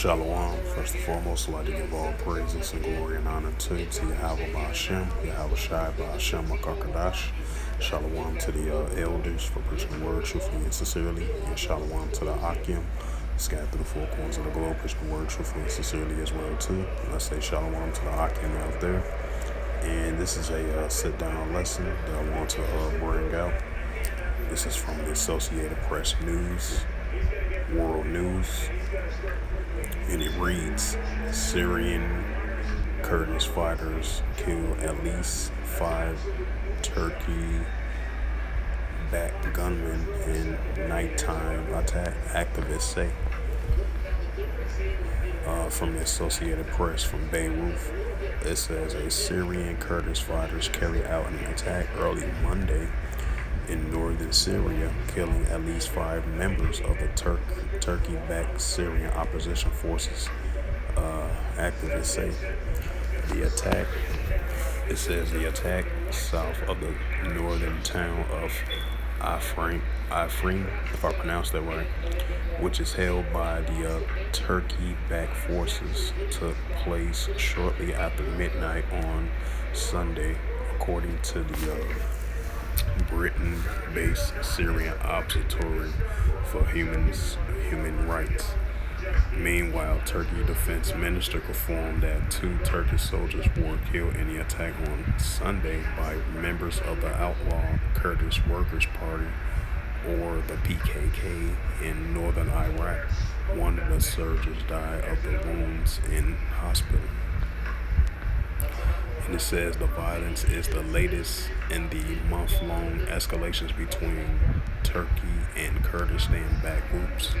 Shalom. First and foremost, I'd like to give all praises and glory and honor to Yahweh Ba'Shem, Yahweh Shai Ba'Shem Makakadash. Shalom to the elders for preaching the word truthfully and sincerely, and shalom to the Akim, scattered through the four corners of the globe, preaching the word truthfully and sincerely as well too. And let's say shalom to the Akim out there. And this is a sit-down lesson that I want to bring out. This is from the Associated Press News, World News, and it reads, Syrian Kurdish fighters kill at least 5 Turkey-backed gunmen in nighttime attack, activists say. From the Associated Press from Beirut, it says a Syrian Kurdish fighters carried out an attack early Monday in northern Syria, killing at least 5 members of the Turkey-backed Syrian opposition forces. Activists say the attack south of the northern town of Afrin, if I pronounced that right, which is held by the Turkey-backed forces, took place shortly after midnight on Sunday, according to the Britain-based Syrian Observatory for Human Rights. Meanwhile, Turkey Defense Minister confirmed that 2 Turkish soldiers were killed in the attack on Sunday by members of the outlaw Kurdish Workers' Party, or the PKK, in northern Iraq. One of the soldiers died of the wounds in hospital. And it says the violence is the latest in the month-long escalations between Turkey and Kurdistan-backed groups.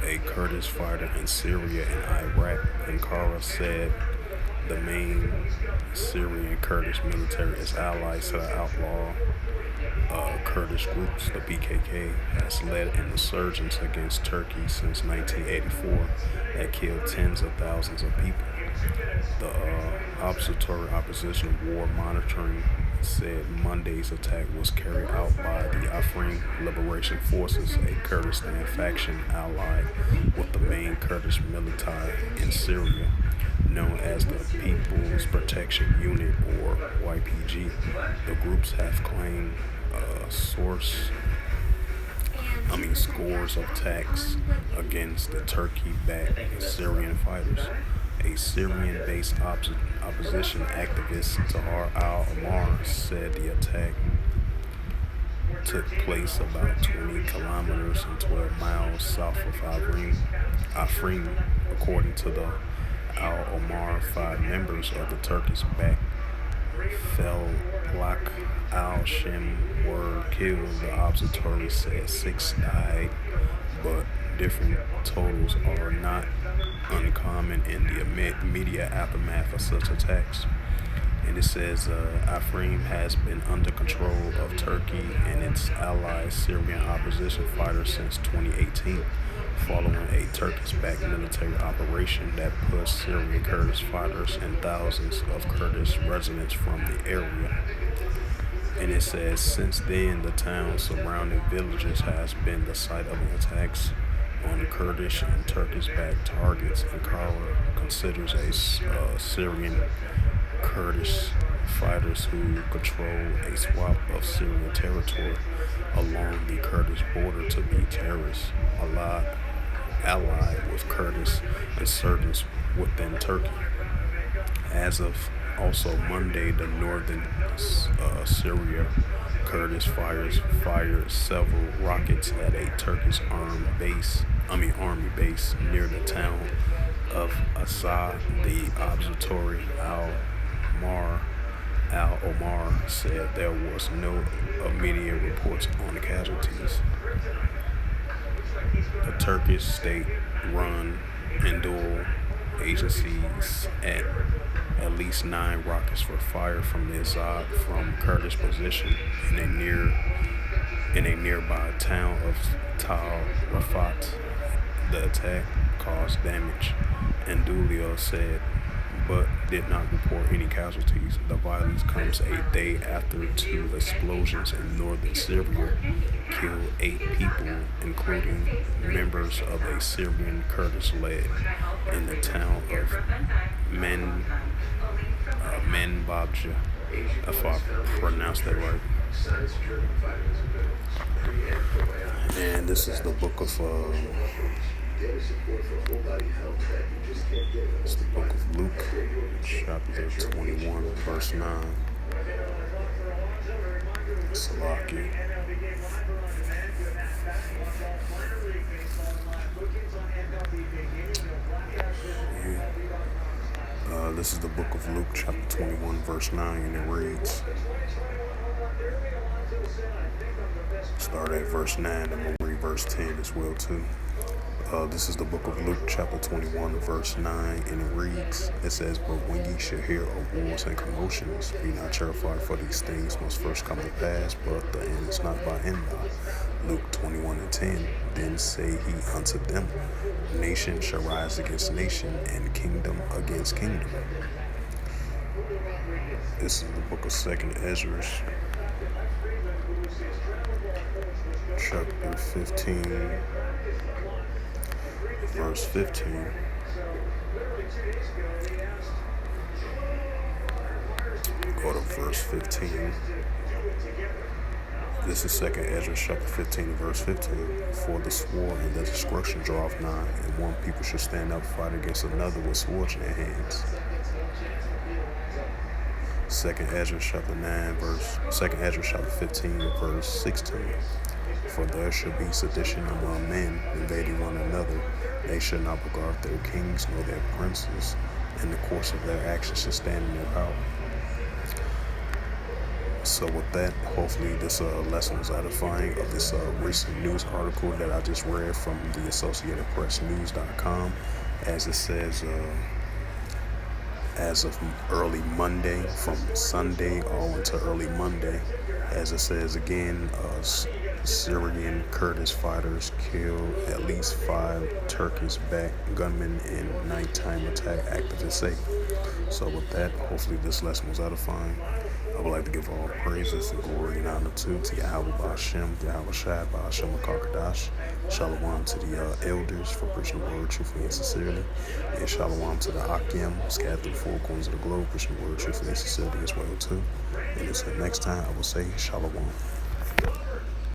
A Kurdish fighter in Syria and Iraq, Ankara, said the main Syrian Kurdish military is allied to the outlaw Kurdish groups. The PKK has led an insurgence against Turkey since 1984 that killed tens of thousands of people. The Observatory Opposition War Monitoring said Monday's attack was carried out by the Afrin Liberation Forces, a Kurdistan faction allied with the main Kurdish military in Syria, known as the People's Protection Unit, or YPG. The groups have claimed scores of attacks against the Turkey-backed Syrian fighters. A Syrian-based opposition activist, Tahar al-Amar, said the attack took place about 20 kilometers and 12 miles south of Afrin. According to the al-Amar, 5 members of the Turkish-backed Felak al-Shem were killed. The observatory said 6 died, but different totals are not uncommon in the immediate aftermath of such attacks. And it says Afrin has been under control of Turkey and its allied Syrian opposition fighters since 2018, following a Turkish-backed military operation that pushed Syrian Kurdish fighters and thousands of Kurdish residents from the area. And it says since then, the town's surrounding villages has been the site of attacks on Kurdish and Turkish-backed targets. Ankara considers Syrian Kurdish fighters who control a swath of Syrian territory along the Kurdish border to be terrorists, allied with Kurdish insurgents within Turkey. As of also Monday, the northern Syria Kurdish fighters fired several rockets at a Turkish army base near the town of Asa. The observatory Al-Omar said there was no immediate reports on the casualties. The Turkish state-run and dual agencies at least 9 rockets were fired from the Azad from Kurdish position in a nearby town of Tal Rafat. The attack caused damage, and Dulio said but did not report any casualties. The violence comes a day after two explosions in northern Syria killed 8 people, including members of a Syrian Kurdish led in the town of Men Manbabja, if I pronounced that right. And this is the book of it's the book of Luke, chapter 21, verse 9. Salaki. This is the book of Luke, chapter 21, verse 9, and it reads, start at verse 9, and I'm going to read verse 10 as well, too. This is the book of Luke, chapter 21, verse 9, and it reads, it says, but when ye shall hear of wars and commotions, be not terrified, for these things must first come to pass, but the end is not by end by. Luke 21 and 10, then say he unto them, nation shall rise against nation, and kingdom against kingdom. This is the book of 2nd Ezra, chapter 15, verse 15. Go to verse 15. This is 2nd Ezra, chapter 15, verse 15. For the sword and the destruction draweth nigh, and one people shall stand up, fight against another with swords in their hands. 2nd Ezra, chapter 2nd Ezra, chapter 15, verse 16. For there shall be sedition among men, invading one another. They shall not regard their kings nor their princes, and the course of their actions shall stand in their power. So with that, hopefully this lesson was edifying of this recent news article that I just read from the Associated Press News.com. As it says, as of early Monday, from Sunday all into early Monday, as it says again, Syrian Kurdish fighters killed at least 5 Turkish-backed gunmen in nighttime attack, activists say. So with that, hopefully this lesson was edifying. I would like to give all praises and glory and honor to Yahweh Ba'ashem, Yahweh Shai Ba'ashem Akakadash. Shalom to the elders for preaching the word truthfully and sincerely. And shalom to the Akim, scattered through 4 corners of the globe, preaching the word truthfully and sincerely as well too. And until next time, I will say shalom.